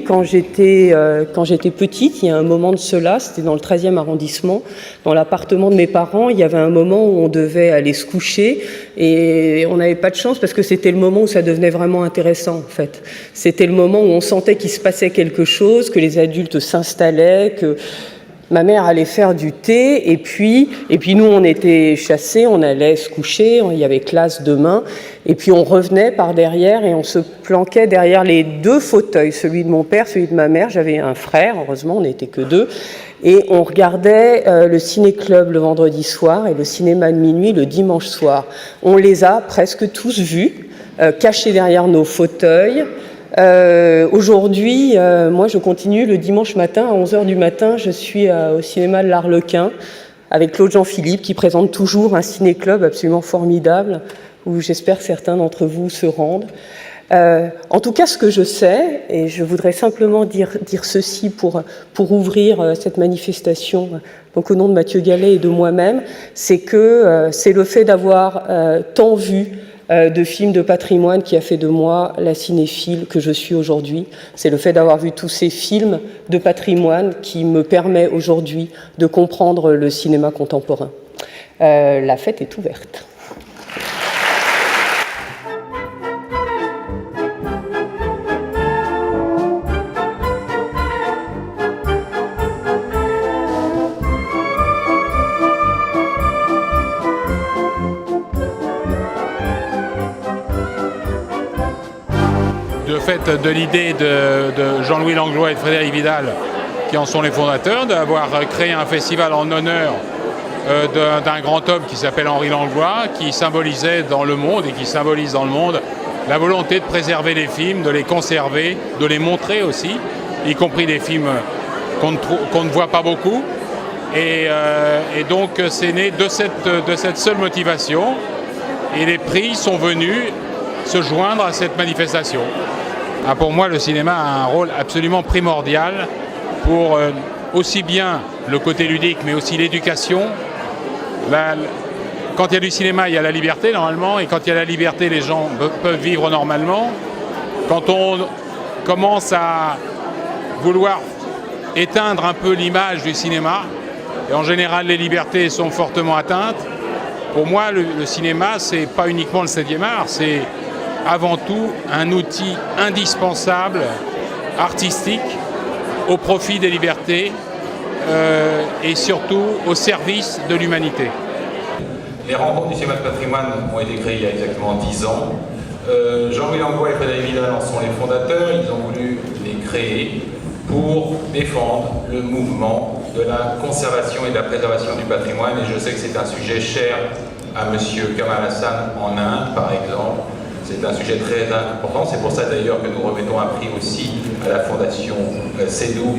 quand j'étais petite, il y a un moment de cela, c'était dans le 13e arrondissement, dans l'appartement de mes parents, il y avait un moment où on devait aller se coucher et on n'avait pas de chance parce que c'était le moment où ça devenait vraiment intéressant en fait. C'était le moment où on sentait qu'il se passait quelque chose, que les adultes s'installaient, que ma mère allait faire du thé et puis nous on était chassés, on allait se coucher, il y avait classe demain et puis on revenait par derrière et on se planquait derrière les deux fauteuils, celui de mon père, celui de ma mère. J'avais un frère, heureusement on n'était que deux, et on regardait le ciné-club le vendredi soir et le cinéma de minuit le dimanche soir. On les a presque tous vus, cachés derrière nos fauteuils. Aujourd'hui, moi je continue le dimanche matin à 11h du matin, je suis au cinéma de l'Arlequin avec Claude Jean-Philippe qui présente toujours un ciné-club absolument formidable où j'espère que certains d'entre vous se rendent. En tout cas, ce que je sais, et je voudrais simplement dire ceci pour ouvrir cette manifestation, donc au nom de Mathieu Gallet et de moi-même, c'est que c'est le fait d'avoir tant vu de films de patrimoine qui a fait de moi la cinéphile que je suis aujourd'hui. C'est le fait d'avoir vu tous ces films de patrimoine qui me permet aujourd'hui de comprendre le cinéma contemporain. La fête est ouverte. Le fait de l'idée de Jean-Louis Langlois et de Frédéric Vidal, qui en sont les fondateurs, d'avoir créé un festival en honneur d'un grand homme qui s'appelle Henri Langlois, qui symbolisait dans le monde et qui symbolise dans le monde la volonté de préserver les films, de les conserver, de les montrer aussi, y compris des films qu'on ne voit pas beaucoup. Et donc c'est né de cette seule motivation et les prix sont venus se joindre à cette manifestation. Pour moi, le cinéma a un rôle absolument primordial pour aussi bien le côté ludique, mais aussi l'éducation. Quand il y a du cinéma, il y a la liberté normalement, et quand il y a la liberté, les gens peuvent vivre normalement. Quand on commence à vouloir éteindre un peu l'image du cinéma, et en général les libertés sont fortement atteintes, pour moi le cinéma, c'est pas uniquement le 7e art, c'est avant tout un outil indispensable, artistique, au profit des libertés et surtout au service de l'humanité. Les rencontres du cinéma de patrimoine ont été créées il y a exactement 10 ans. Jean-Louis Langlois et Frédéric Vidal en sont les fondateurs. Ils ont voulu les créer pour défendre le mouvement de la conservation et de la préservation du patrimoine. Et je sais que c'est un sujet cher à M. Kamal Hassan en Inde, par exemple. C'est un sujet très important, c'est pour ça d'ailleurs que nous remettons un prix aussi à la fondation Seydoux,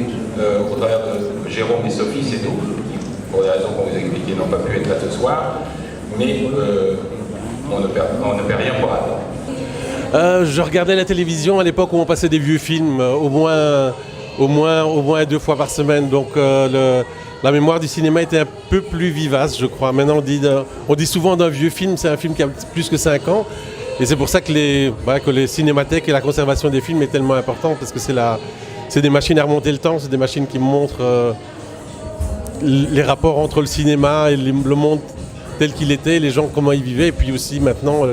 au travers de Jérôme et Sophie Seydoux, qui, pour des raisons qu'on vous a expliquées, n'ont pas pu être là ce soir, mais on ne perd rien pour attendre. Je regardais la télévision à l'époque où on passait des vieux films, au moins 2 fois par semaine, donc la mémoire du cinéma était un peu plus vivace, je crois. Maintenant on dit souvent d'un vieux film, c'est un film qui a plus que 5 ans. Et c'est pour ça que les cinémathèques et la conservation des films est tellement important, parce que c'est des machines à remonter le temps, c'est des machines qui montrent les rapports entre le cinéma et le monde tel qu'il était, les gens comment ils vivaient, et puis aussi maintenant,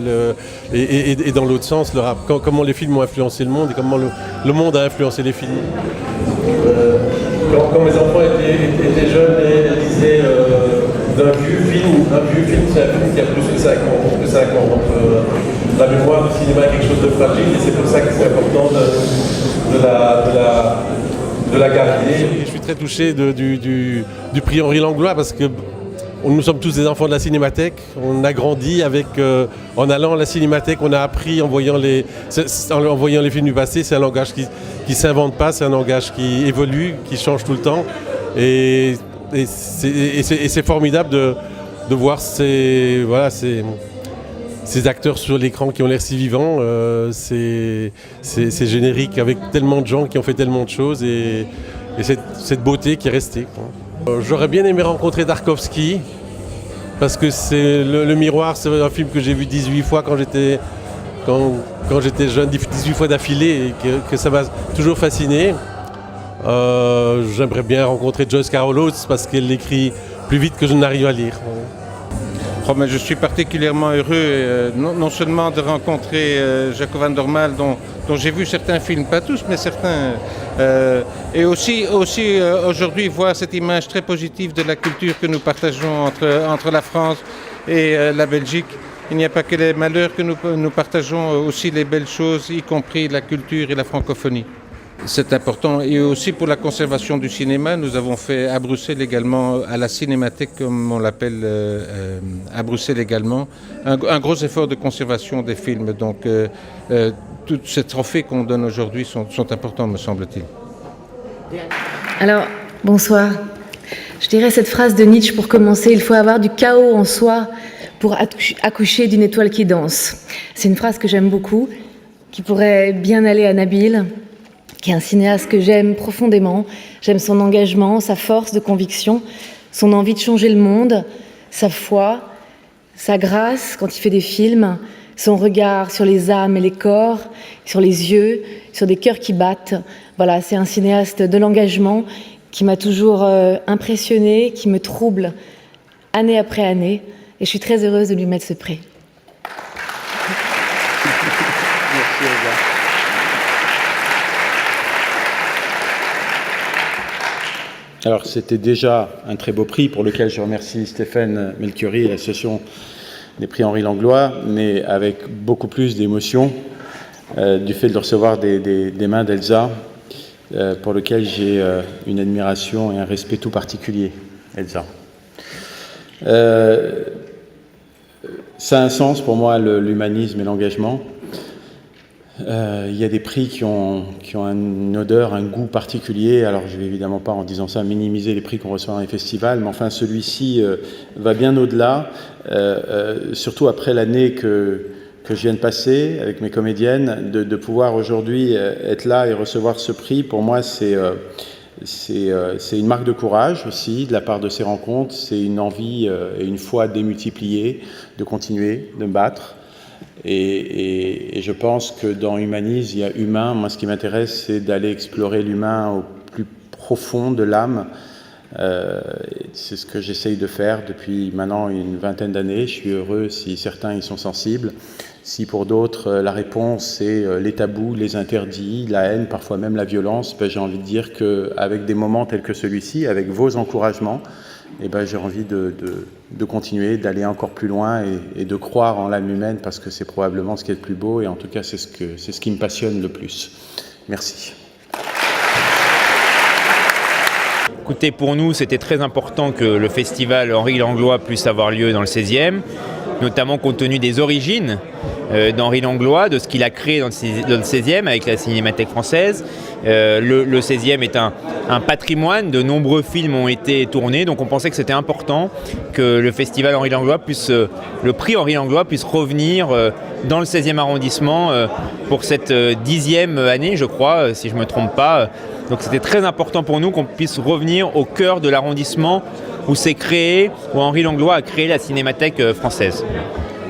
et dans l'autre sens, comment les films ont influencé le monde et comment le monde a influencé les films. Quand mes enfants étaient jeunes et ils disaient d'un vieux film, c'est un film qui a plus que 5 ans. Donc, la mémoire du cinéma est quelque chose de fragile et c'est pour ça que c'est important de la garder. Je suis très touché du prix Henri Langlois parce que nous sommes tous des enfants de la Cinémathèque. On a grandi en allant à la Cinémathèque, on a appris en voyant les films du passé. C'est un langage qui ne s'invente pas, c'est un langage qui évolue, qui change tout le temps. Et c'est formidable de voir ces acteurs sur l'écran qui ont l'air si vivants, ces génériques avec tellement de gens qui ont fait tellement de choses et cette beauté qui est restée. J'aurais bien aimé rencontrer Tarkovsky parce que c'est le Miroir, c'est un film que j'ai vu 18 fois quand quand j'étais jeune 18 fois d'affilée et que ça m'a toujours fasciné. J'aimerais bien rencontrer Joyce Carol Oates parce qu'elle écrit plus vite que je n'arrive à lire. Oh, mais je suis particulièrement heureux non seulement de rencontrer Jaco van der Mael dont j'ai vu certains films, pas tous mais certains, et aussi aujourd'hui voir cette image très positive de la culture que nous partageons entre la France et la Belgique. Il n'y a pas que les malheurs que nous partageons, aussi les belles choses, y compris la culture et la francophonie. C'est important. Et aussi pour la conservation du cinéma, nous avons fait à Bruxelles également, à la Cinémathèque comme on l'appelle à Bruxelles également, un gros effort de conservation des films. Donc tous ces trophées qu'on donne aujourd'hui sont importants, me semble-t-il. Alors, bonsoir. Je dirais cette phrase de Nietzsche pour commencer, il faut avoir du chaos en soi pour accoucher d'une étoile qui danse. C'est une phrase que j'aime beaucoup, qui pourrait bien aller à Nabil, qui est un cinéaste que j'aime profondément. J'aime son engagement, sa force de conviction, son envie de changer le monde, sa foi, sa grâce quand il fait des films, son regard sur les âmes et les corps, sur les yeux, sur des cœurs qui battent. Voilà, c'est un cinéaste de l'engagement qui m'a toujours impressionnée, qui me trouble année après année. Et je suis très heureuse de lui mettre ce prix. Merci, Elsa. Alors, c'était déjà un très beau prix pour lequel je remercie Stéphane Melchiori et l'association des prix Henri Langlois, mais avec beaucoup plus d'émotion du fait de le recevoir des mains d'Elsa, pour lequel j'ai une admiration et un respect tout particulier, Elsa. Ça a un sens pour moi, l'humanisme et l'engagement. Il y a des prix qui ont une odeur, un goût particulier. Alors je ne vais évidemment pas, en disant ça, minimiser les prix qu'on reçoit dans les festivals, mais enfin celui-ci va bien au-delà, surtout après l'année que je viens de passer avec mes comédiennes, de pouvoir aujourd'hui être là et recevoir ce prix. Pour moi, c'est une marque de courage aussi de la part de ces rencontres. C'est une envie et une foi démultipliée de continuer, de me battre. Et je pense que dans Humanise, il y a humain. Moi, ce qui m'intéresse, c'est d'aller explorer l'humain au plus profond de l'âme. C'est ce que j'essaye de faire depuis maintenant une vingtaine d'années. Je suis heureux si certains y sont sensibles. Si pour d'autres, la réponse c'est les tabous, les interdits, la haine, parfois même la violence, j'ai envie de dire qu'avec des moments tels que celui-ci, avec vos encouragements, j'ai envie de continuer, d'aller encore plus loin et de croire en l'âme humaine parce que c'est probablement ce qui est le plus beau et en tout cas c'est ce qui me passionne le plus. Merci. Écoutez, pour nous, c'était très important que le festival Henri Langlois puisse avoir lieu dans le 16e, notamment compte tenu des origines d'Henri Langlois, de ce qu'il a créé dans le 16e avec la Cinémathèque française. Le 16e est un patrimoine, de nombreux films ont été tournés, donc on pensait que c'était important que le festival Henri Langlois le prix Henri Langlois puisse revenir dans le 16e arrondissement pour cette 10e année, je crois, si je ne me trompe pas. Donc c'était très important pour nous qu'on puisse revenir au cœur de l'arrondissement où c'est créé, où Henri Langlois a créé la Cinémathèque française.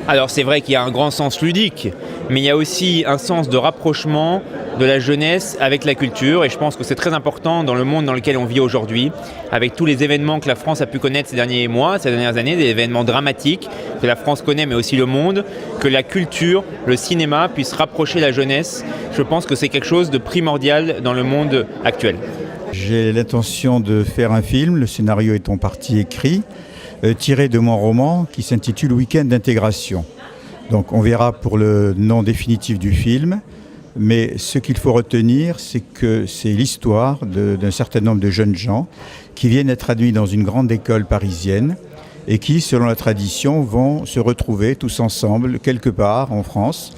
Alors c'est vrai qu'il y a un grand sens ludique, mais il y a aussi un sens de rapprochement de la jeunesse avec la culture, et je pense que c'est très important dans le monde dans lequel on vit aujourd'hui, avec tous les événements que la France a pu connaître ces derniers mois, ces dernières années, des événements dramatiques que la France connaît, mais aussi le monde, que la culture, le cinéma puisse rapprocher la jeunesse. Je pense que c'est quelque chose de primordial dans le monde actuel. J'ai l'intention de faire un film, le scénario est en partie écrit, tiré de mon roman qui s'intitule Week-end d'intégration. Donc on verra pour le nom définitif du film, mais ce qu'il faut retenir, c'est que c'est l'histoire d'un certain nombre de jeunes gens qui viennent être admis dans une grande école parisienne et qui, selon la tradition, vont se retrouver tous ensemble quelque part en France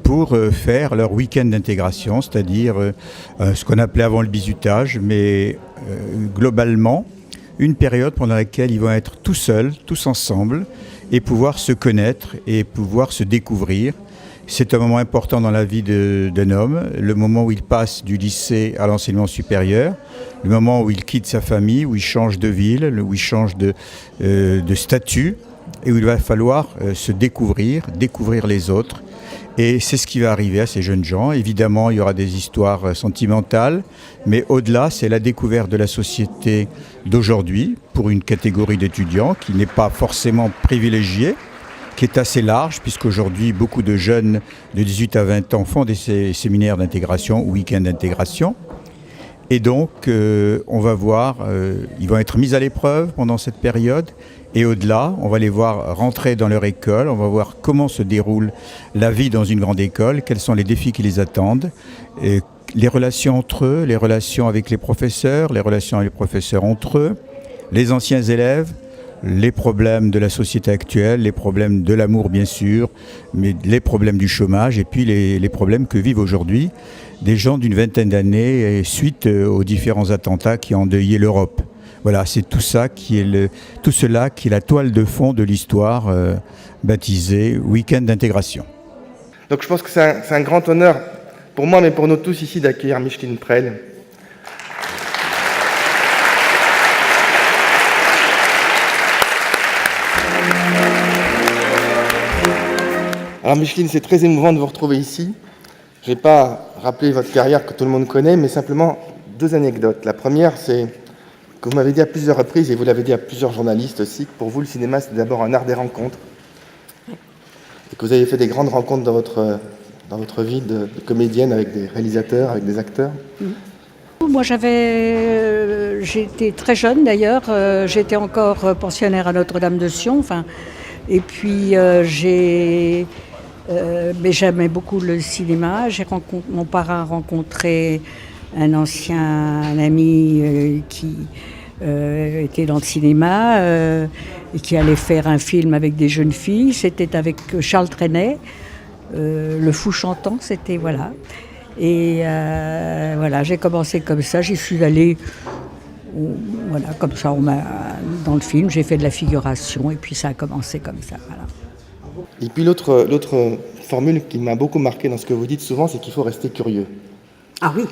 pour faire leur week-end d'intégration, c'est-à-dire ce qu'on appelait avant le bizutage, mais globalement, une période pendant laquelle ils vont être tout seuls, tous ensemble, et pouvoir se connaître et pouvoir se découvrir. C'est un moment important dans la vie d'un homme, le moment où il passe du lycée à l'enseignement supérieur, le moment où il quitte sa famille, où il change de ville, où il change de statut, et où il va falloir se découvrir les autres. Et c'est ce qui va arriver à ces jeunes gens. Évidemment, il y aura des histoires sentimentales, mais au-delà, c'est la découverte de la société d'aujourd'hui pour une catégorie d'étudiants qui n'est pas forcément privilégiée, qui est assez large, puisqu'aujourd'hui, beaucoup de jeunes de 18 à 20 ans font des séminaires d'intégration ou week-ends d'intégration. Et donc, on va voir, ils vont être mis à l'épreuve pendant cette période. Et au-delà, on va les voir rentrer dans leur école, on va voir comment se déroule la vie dans une grande école, quels sont les défis qui les attendent, et les relations entre eux, les relations avec les professeurs entre eux, les anciens élèves, les problèmes de la société actuelle, les problèmes de l'amour bien sûr, mais les problèmes du chômage et puis les problèmes que vivent aujourd'hui des gens d'une vingtaine d'années suite aux différents attentats qui ont endeuillé l'Europe. Voilà, c'est tout cela qui est la toile de fond de l'histoire baptisée Week-end d'intégration. Donc je pense que c'est un grand honneur pour moi, mais pour nous tous ici, d'accueillir Micheline Prel. Alors Micheline, c'est très émouvant de vous retrouver ici. Je ne vais pas rappeler votre carrière que tout le monde connaît, mais simplement 2 anecdotes. La première, c'est que vous m'avez dit à plusieurs reprises, et vous l'avez dit à plusieurs journalistes aussi, que pour vous, le cinéma, c'est d'abord un art des rencontres. Et que vous avez fait des grandes rencontres dans votre vie de comédienne avec des réalisateurs, avec des acteurs. Moi, j'étais très jeune d'ailleurs, j'étais encore pensionnaire à Notre-Dame-de-Sion, et puis mais j'aimais beaucoup le cinéma. Mon parrain a rencontré un ami qui était dans le cinéma et qui allait faire un film avec des jeunes filles. C'était avec Charles Trenet, Le Fou Chantant, c'était voilà. Et voilà, j'ai commencé comme ça, j'y suis allée, voilà, comme ça, dans le film, j'ai fait de la figuration et puis ça a commencé comme ça, voilà. Et puis l'autre formule qui m'a beaucoup marqué dans ce que vous dites souvent, c'est qu'il faut rester curieux. Ah oui.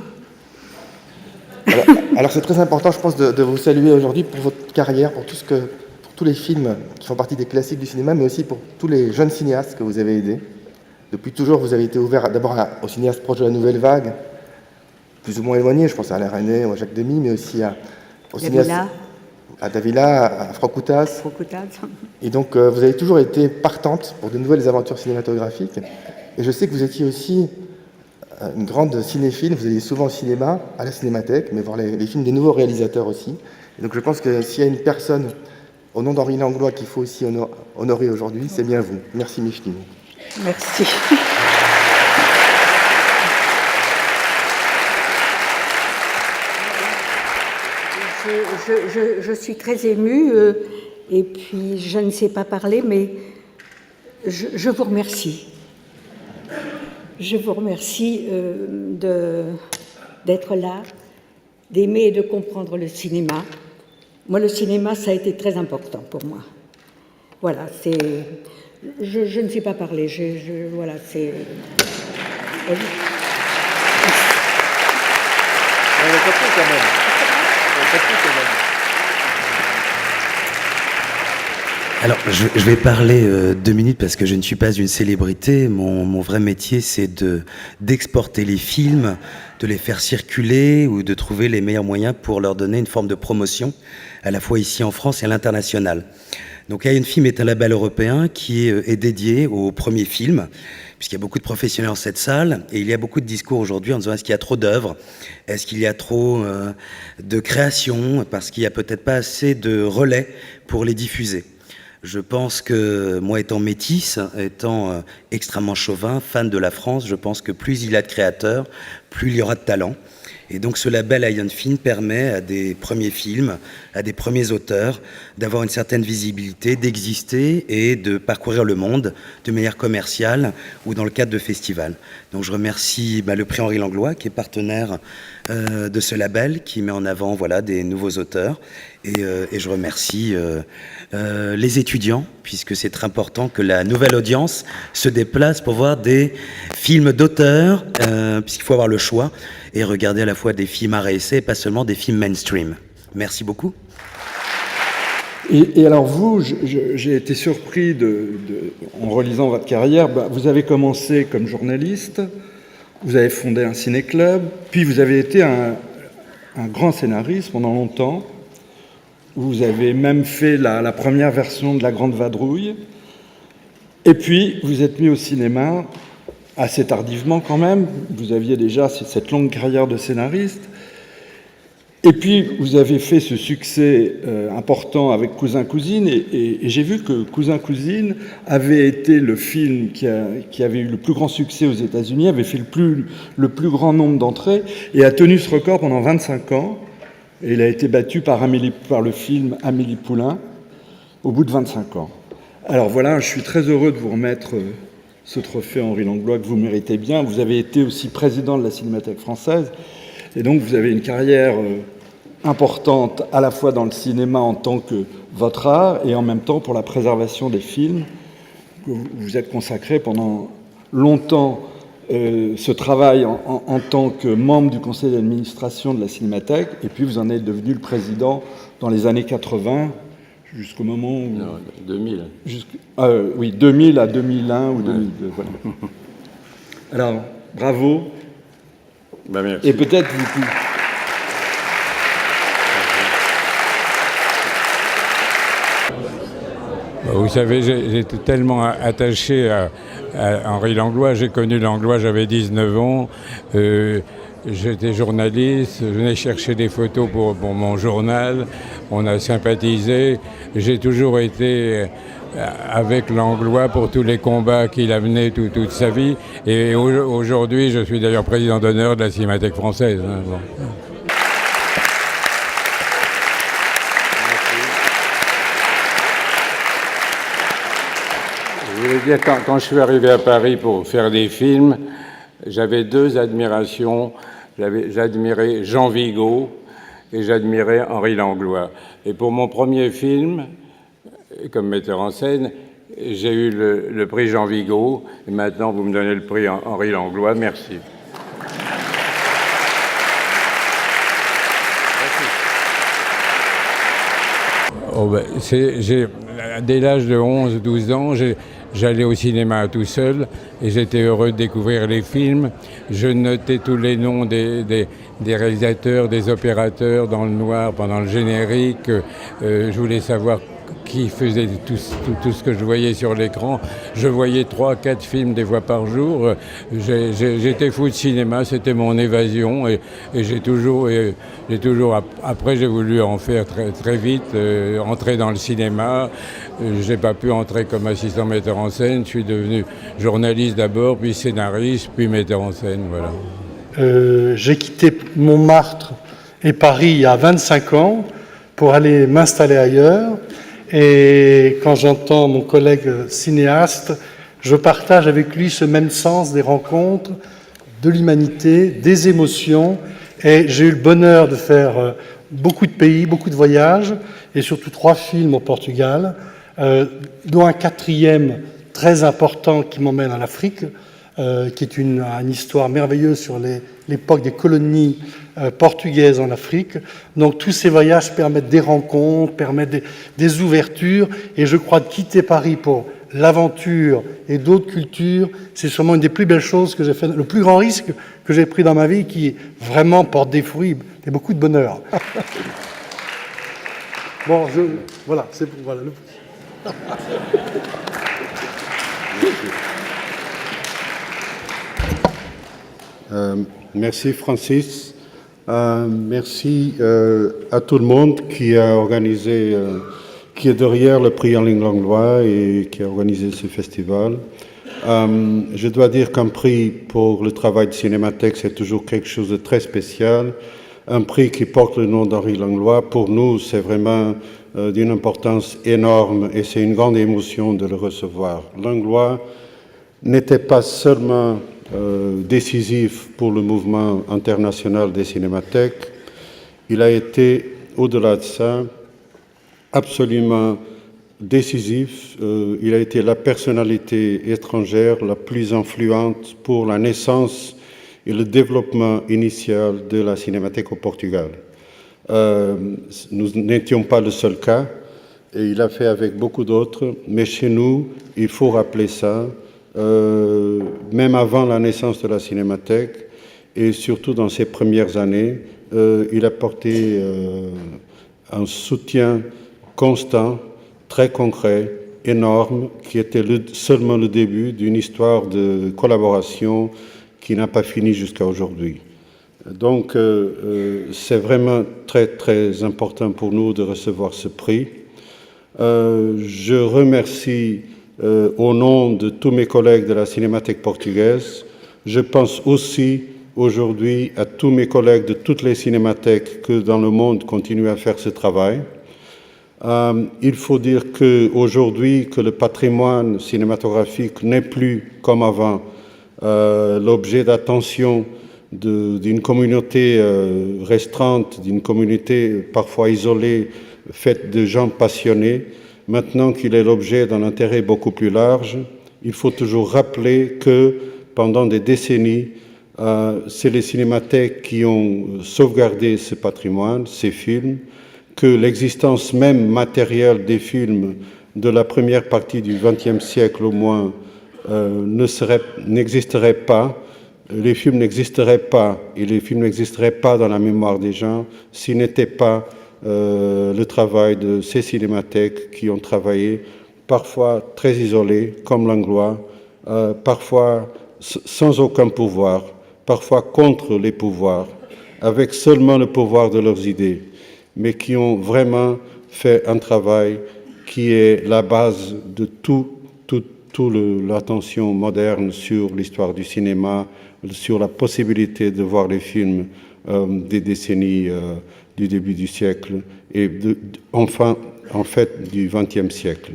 Alors c'est très important, je pense, de vous saluer aujourd'hui pour votre carrière, pour tous les films qui font partie des classiques du cinéma, mais aussi pour tous les jeunes cinéastes que vous avez aidés. Depuis toujours, vous avez été ouvert d'abord aux cinéastes proches de la Nouvelle Vague, plus ou moins éloignés, je pense à Alain Resnais ou à Jacques Demy, mais aussi aux cinéastes... À Davila, à Franck Outaz. Et donc, vous avez toujours été partante pour de nouvelles aventures cinématographiques. Et je sais que vous étiez aussi une grande cinéphile. Vous alliez souvent au cinéma, à la Cinémathèque, mais voir les films des nouveaux réalisateurs aussi. Et donc, je pense que s'il y a une personne, au nom d'Henri Langlois, qu'il faut aussi honorer aujourd'hui, c'est bien vous. Merci, Micheline. Merci. Je suis très émue et puis je ne sais pas parler, mais je vous remercie. Je vous remercie d'être là, d'aimer et de comprendre le cinéma. Moi, le cinéma, ça a été très important pour moi. Voilà, c'est... Je ne sais pas parler, voilà, c'est... Alors, je vais parler 2 minutes parce que je ne suis pas une célébrité. Mon vrai métier, c'est d'exporter les films, de les faire circuler ou de trouver les meilleurs moyens pour leur donner une forme de promotion, à la fois ici en France et à l'international. Donc, Ion Film est un label européen qui est dédié aux premiers films, puisqu'il y a beaucoup de professionnels dans cette salle, et il y a beaucoup de discours aujourd'hui en disant est-ce qu'il y a trop d'œuvres, est-ce qu'il y a trop de créations, parce qu'il n'y a peut-être pas assez de relais pour les diffuser. Je pense que moi, étant métisse, étant extrêmement chauvin, fan de la France, je pense que plus il y a de créateurs, plus il y aura de talent. Et donc ce label Ion Film permet à des premiers films, à des premiers auteurs, d'avoir une certaine visibilité, d'exister et de parcourir le monde de manière commerciale ou dans le cadre de festivals. Donc je remercie le prix Henri Langlois qui est partenaire de ce label, qui met en avant des nouveaux auteurs. Et je remercie les étudiants, puisque c'est très important que la nouvelle audience se déplace pour voir des films d'auteurs, puisqu'il faut avoir le choix, et regarder à la fois des films à réessai et pas seulement des films mainstream. Merci beaucoup. Et alors vous, j'ai été surpris en relisant votre carrière, vous avez commencé comme journaliste, vous avez fondé un ciné-club, puis vous avez été un grand scénariste pendant longtemps. Vous avez même fait la première version de La Grande Vadrouille. Et puis, vous êtes mis au cinéma assez tardivement quand même. Vous aviez déjà cette longue carrière de scénariste. Et puis, vous avez fait ce succès important avec Cousin-Cousine. Et j'ai vu que Cousin-Cousine avait été le film qui avait eu le plus grand succès aux États-Unis, avait fait le plus grand nombre d'entrées et a tenu ce record pendant 25 ans. Et il a été battu par le film Amélie Poulain au bout de 25 ans. Alors voilà, je suis très heureux de vous remettre ce trophée Henri Langlois que vous méritez bien. Vous avez été aussi président de la Cinémathèque française et donc vous avez une carrière importante à la fois dans le cinéma en tant que votre art et en même temps pour la préservation des films. Vous vous êtes consacré pendant longtemps ce travail en tant que membre du conseil d'administration de la Cinémathèque et puis vous en êtes devenu le président dans les années 80 jusqu'au moment où... Non, 2000. Oui, 2000 à 2001 ou 2002, voilà. Alors, bravo. Merci. Et peut-être vous... Vous savez, j'étais tellement attaché à Henri Langlois. J'ai connu Langlois, j'avais 19 ans. J'étais journaliste, je venais chercher des photos pour mon journal. On a sympathisé. J'ai toujours été avec Langlois pour tous les combats qu'il a menés toute sa vie. Et aujourd'hui, je suis d'ailleurs président d'honneur de la Cinémathèque française. Bon. Je voulais dire, quand je suis arrivé à Paris pour faire des films, j'avais deux admirations. J'admirais Jean Vigo et j'admirais Henri Langlois. Et pour mon premier film, comme metteur en scène, j'ai eu le prix Jean Vigo. Et maintenant, vous me donnez le prix Henri Langlois. Merci. Dès l'âge de 11-12 ans, j'allais au cinéma tout seul et j'étais heureux de découvrir les films. Je notais tous les noms des réalisateurs, des opérateurs dans le noir pendant le générique. Je voulais savoir qui faisait tout ce que je voyais sur l'écran. Je voyais 3-4 films des fois par jour. J'étais fou de cinéma, c'était mon évasion et j'ai toujours après j'ai voulu en faire très vite, entrer dans le cinéma. J'ai pas pu entrer comme assistant metteur en scène. Je suis devenu journaliste d'abord, puis scénariste, puis metteur en scène. Voilà. J'ai quitté Montmartre et Paris il y a 25 ans pour aller m'installer ailleurs. Et quand j'entends mon collègue cinéaste, je partage avec lui ce même sens des rencontres, de l'humanité, des émotions. Et j'ai eu le bonheur de faire beaucoup de pays, beaucoup de voyages, et surtout 3 films au Portugal, dont un 4e très important qui m'emmène en Afrique, qui est une histoire merveilleuse sur l'époque des colonies portugaises en Afrique. Donc tous ces voyages permettent des rencontres, permettent des ouvertures, et je crois que quitter Paris pour l'aventure et d'autres cultures, c'est sûrement une des plus belles choses que j'ai fait, le plus grand risque que j'ai pris dans ma vie, qui vraiment porte des fruits et beaucoup de bonheur. Bon, voilà, c'est pour... Voilà, merci Francis, merci à tout le monde qui a organisé, qui est derrière le prix Henri Langlois et qui a organisé ce festival. Je dois dire qu'un prix pour le travail de Cinémathèque, c'est toujours quelque chose de très spécial. Un prix qui porte le nom d'Henri Langlois, pour nous, c'est vraiment d'une importance énorme et c'est une grande émotion de le recevoir. Langlois n'était pas seulement décisif pour le mouvement international des cinémathèques, il a été, au-delà de ça, absolument décisif. Il a été la personnalité étrangère la plus influente pour la naissance et le développement initial de la cinémathèque au Portugal. Nous n'étions pas le seul cas. et il l'a fait avec beaucoup d'autres, mais chez nous, il faut rappeler ça, même avant la naissance de la Cinémathèque, et surtout dans ses premières années, il a porté un soutien constant, très concret, énorme, qui était seulement le début d'une histoire de collaboration qui n'a pas fini jusqu'à aujourd'hui. Donc, c'est vraiment très, très important pour nous de recevoir ce prix. Je remercie, au nom de tous mes collègues de la Cinémathèque portugaise, je pense aussi aujourd'hui à tous mes collègues de toutes les cinémathèques qui, dans le monde, continuent à faire ce travail. Il faut dire qu'aujourd'hui, que le patrimoine cinématographique n'est plus, comme avant, l'objet d'attention d'une communauté restreinte, d'une communauté parfois isolée, faite de gens passionnés. Maintenant qu'il est l'objet d'un intérêt beaucoup plus large, il faut toujours rappeler que pendant des décennies, c'est les cinémathèques qui ont sauvegardé ce patrimoine, ces films, que l'existence même matérielle des films de la première partie du XXe siècle au moins n'existerait pas. Les films n'existeraient pas et les films n'existeraient pas dans la mémoire des gens s'il n'était pas le travail de ces cinémathèques qui ont travaillé parfois très isolés, comme Langlois, parfois sans aucun pouvoir, parfois contre les pouvoirs, avec seulement le pouvoir de leurs idées, mais qui ont vraiment fait un travail qui est la base de toute l'attention moderne sur l'histoire du cinéma, sur la possibilité de voir les films des décennies du début du siècle et enfin, en fait, du XXe siècle.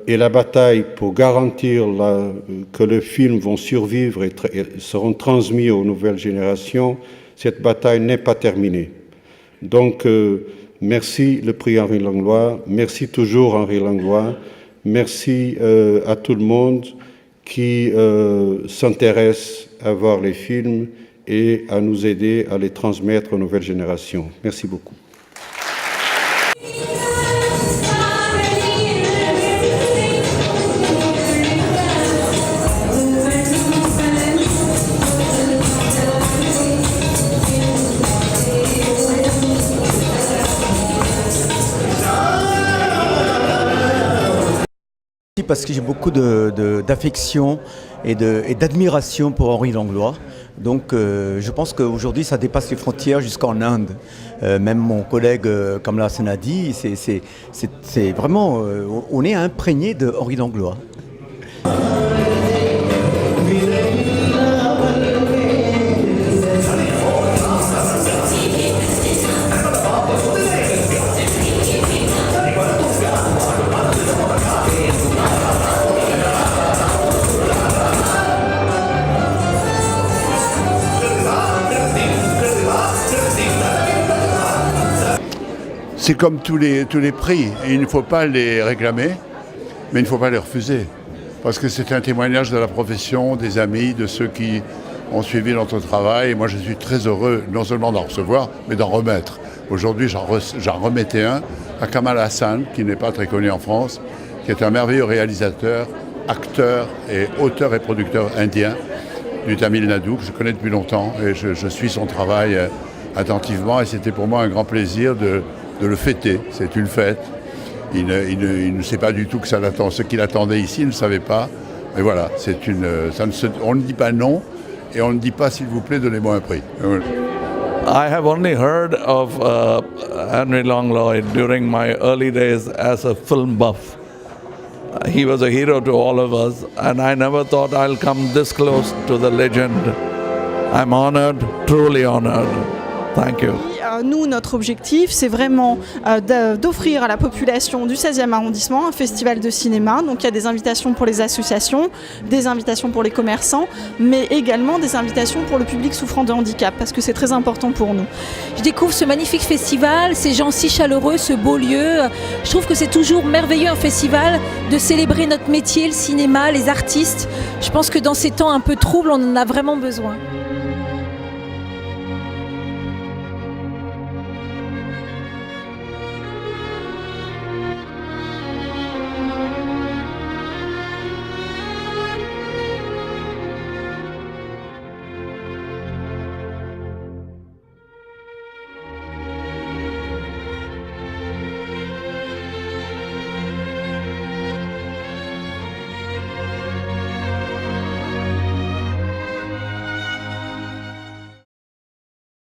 Et la bataille pour garantir que les films vont survivre et seront transmis aux nouvelles générations, cette bataille n'est pas terminée. Donc, merci le prix Henri Langlois, merci toujours Henri Langlois, merci à tout le monde qui s'intéresse à voir les films et à nous aider à les transmettre aux nouvelles générations. Merci beaucoup. Parce que j'ai beaucoup d'affection et d'admiration pour Henri Langlois. Donc je pense qu'aujourd'hui ça dépasse les frontières jusqu'en Inde. Même mon collègue Kamala Hassan a dit, c'est vraiment, on est imprégné de Henri Langlois. C'est comme tous les prix, et il ne faut pas les réclamer, mais il ne faut pas les refuser. Parce que c'est un témoignage de la profession, des amis, de ceux qui ont suivi notre travail. Et moi, je suis très heureux, non seulement d'en recevoir, mais d'en remettre. Aujourd'hui, j'en remettais un à Kamala Hassan, qui n'est pas très connu en France, qui est un merveilleux réalisateur, acteur et auteur et producteur indien du Tamil Nadu, que je connais depuis longtemps. Et je suis son travail attentivement. Et c'était pour moi un grand plaisir de le fêter. C'est une fête. Il ne sait pas du tout que ce qu'il attendait ici, il ne savait pas. Mais voilà, on ne dit pas non et on ne dit pas s'il vous plaît, donnez-moi un prix. I have only heard of Henry Langlois during my early days as a film buff. He was a hero to all of us, and I never thought I'll come this close to the legend. I'm honored, truly honored. Thank you. Nous, notre objectif, c'est vraiment d'offrir à la population du 16e arrondissement un festival de cinéma. Donc il y a des invitations pour les associations, des invitations pour les commerçants, mais également des invitations pour le public souffrant de handicap, parce que c'est très important pour nous. Je découvre ce magnifique festival, ces gens si chaleureux, ce beau lieu. Je trouve que c'est toujours merveilleux un festival de célébrer notre métier, le cinéma, les artistes. Je pense que dans ces temps un peu troubles, on en a vraiment besoin.